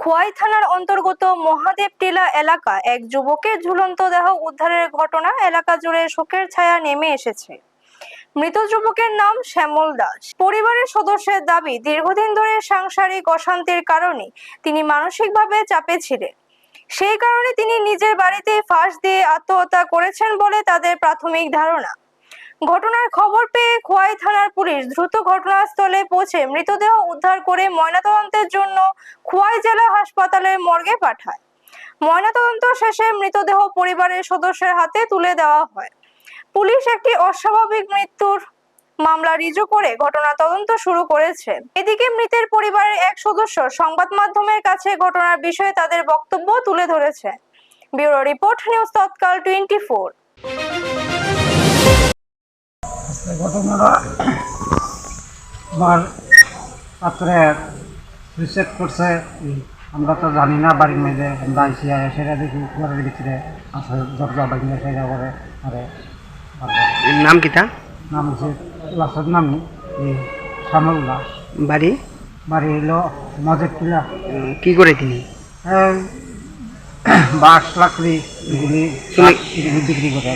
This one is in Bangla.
খোয়াই থানার অন্তর্গত মহাদেব টিলা এলাকা এক যুবকের ঝুলন্ত দেহ উদ্ধারের ঘটনা এলাকা জুড়ে শোকের ছায়া নেমে এসেছে। মৃত যুবকের নাম শ্যামল দাস। পরিবারের সদস্যের দাবি, দীর্ঘদিন ধরে সাংসারিক অশান্তির কারণে তিনি মানসিকভাবে চাপে ছিলেন। সেই কারণে তিনি নিজের বাড়িতে ফাঁস দিয়ে আত্মহত্যা করেছেন বলে তাদের প্রাথমিক ধারণা। ঘটনার খবর পেয়ে খোয়াই থানার পুলিশ দ্রুত ঘটনাস্থলে পৌঁছে মৃতদেহ উদ্ধার করে ময়নাতদন্তের জন্য খোয়াই জেলা হাসপাতালের মর্গে পাঠায়। ময়নাতদন্ত শেষে মৃতদেহ পরিবারের সদস্যের হাতে তুলে দেওয়া হয়। পুলিশ একটি অস্বাভাবিক মৃত্যুর মামলা রিজু করে ঘটনা তদন্ত শুরু করেছে। এদিকে মৃতের পরিবারের এক সদস্য সংবাদ মাধ্যমের কাছে ঘটনার বিষয়ে তাদের বক্তব্য তুলে ধরেছে। ব্যুরো রিপোর্ট, নিউজ তৎকাল 24। ঘটনাটা আমার পাত্রে সুইসাইড করছে। আমরা তো জানি না, বাড়ির মেয়েদের আমরা আইসি সেটা দেখি ঘরের ভিতরে আছে, দরজা বাগিয়ে সেটা করে। আরে নাম কি তার? নাম হচ্ছে লাসের নামই শ্যামল দাস। বাড়ি বাড়ি হলো মজের টিলা। কি করে তিনি? বাঁশ লাকড়ি এগুলি বিক্রি করে।